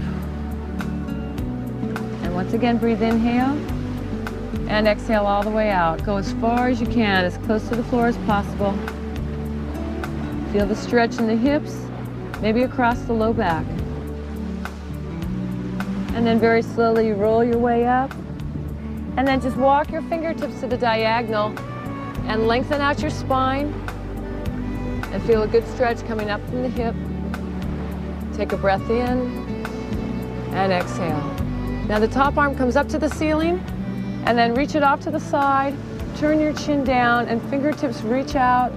And once again, breathe, inhale, and exhale all the way out. Go as far as you can, as close to the floor as possible. Feel the stretch in the hips, maybe across the low back. And then very slowly roll your way up. And then just walk your fingertips to the diagonal and lengthen out your spine. And feel a good stretch coming up from the hip. Take a breath in and exhale. Now the top arm comes up to the ceiling and then reach it off to the side. Turn your chin down and fingertips reach out.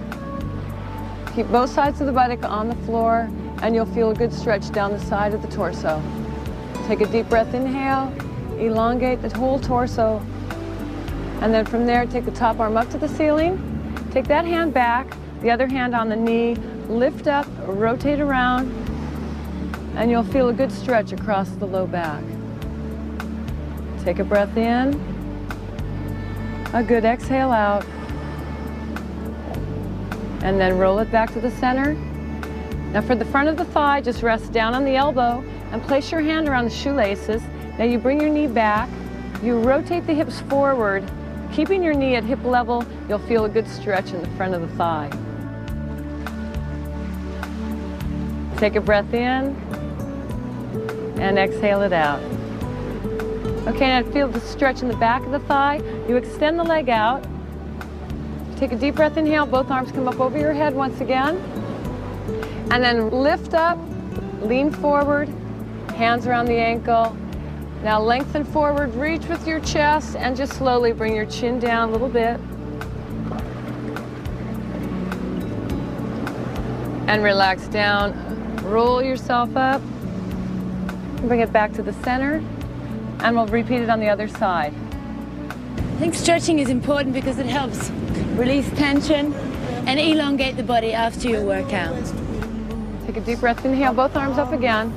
Keep both sides of the buttock on the floor and you'll feel a good stretch down the side of the torso. Take a deep breath, inhale, elongate the whole torso. And then from there, take the top arm up to the ceiling. Take that hand back, the other hand on the knee, lift up, rotate around, and you'll feel a good stretch across the low back. Take a breath in, a good exhale out, and then roll it back to the center. Now for the front of the thigh, just rest down on the elbow and place your hand around the shoelaces. Now you bring your knee back, you rotate the hips forward, keeping your knee at hip level, you'll feel a good stretch in the front of the thigh. Take a breath in and exhale it out. Okay, now feel the stretch in the back of the thigh. You extend the leg out. Take a deep breath, inhale, both arms come up over your head once again. And then lift up, lean forward, hands around the ankle. Now lengthen forward, reach with your chest, and just slowly bring your chin down a little bit. And relax down. Roll yourself up. Bring it back to the center. And we'll repeat it on the other side. I think stretching is important because it helps release tension and elongate the body after your workout. Take a deep breath, inhale, both arms up again.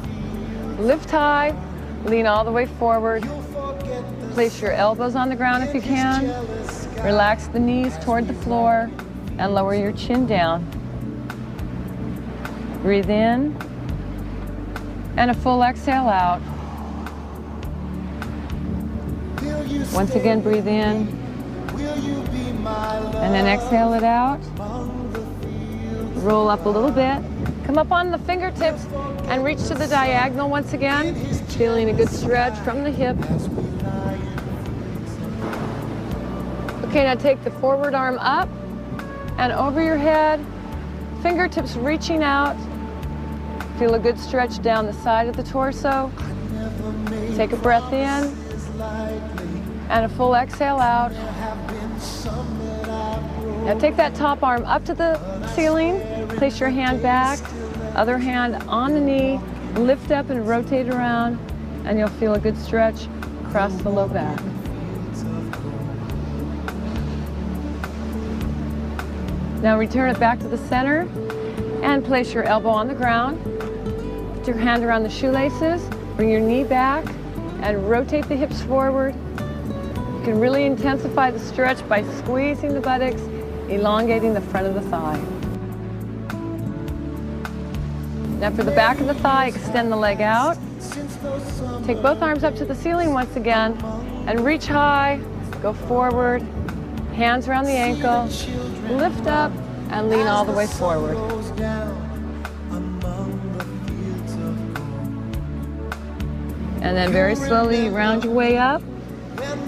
Lift high, lean all the way forward. Place your elbows on the ground if you can. Relax the knees toward the floor and lower your chin down. Breathe in. And a full exhale out. Once again, breathe in. And then exhale it out. Roll up a little bit. Come up on the fingertips and reach to the diagonal once again. Feeling a good stretch from the hip. Okay, now take the forward arm up and over your head. Fingertips reaching out. Feel a good stretch down the side of the torso. Take a breath in and a full exhale out. Now take that top arm up to the ceiling. Place your hand back, other hand on the knee. Lift up and rotate around, and you'll feel a good stretch across the low back. Now return it back to the center and place your elbow on the ground. Put your hand around the shoelaces, bring your knee back and rotate the hips forward. You can really intensify the stretch by squeezing the buttocks, elongating the front of the thigh. Now for the back of the thigh, extend the leg out. Take both arms up to the ceiling once again and reach high, go forward, hands around the ankle, lift up and lean all the way forward. And then very slowly round your way up.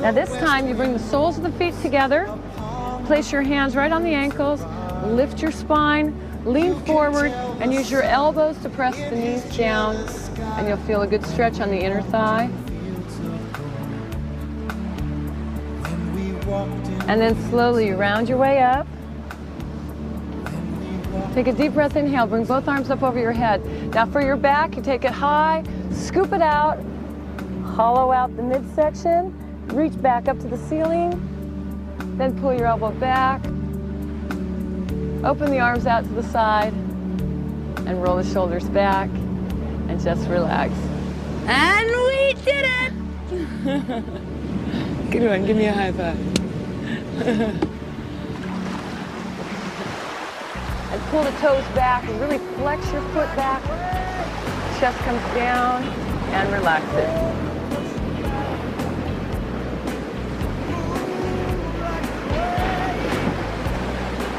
Now this time you bring the soles of the feet together, place your hands right on the ankles, lift your spine, lean forward and use your elbows to press the knees down, and you'll feel a good stretch on the inner thigh. And then slowly round your way up. Take a deep breath, inhale, bring both arms up over your head. Now for your back, you take it high, scoop it out, hollow out the midsection, reach back up to the ceiling, then pull your elbow back, open the arms out to the side, and roll the shoulders back, and just relax. And we did it! Good one, give me a high five. And pull the toes back and really flex your foot back. Chest comes down and relax it.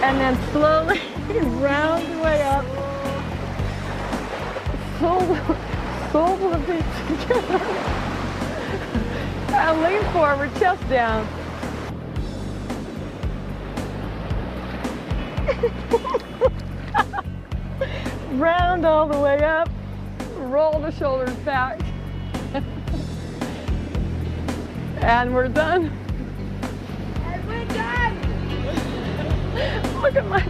And then slowly round your way up. Soles of the feet together. And lean forward, chest down. Round all the way up. Roll the shoulders back. And we're done. And we're done! Look at my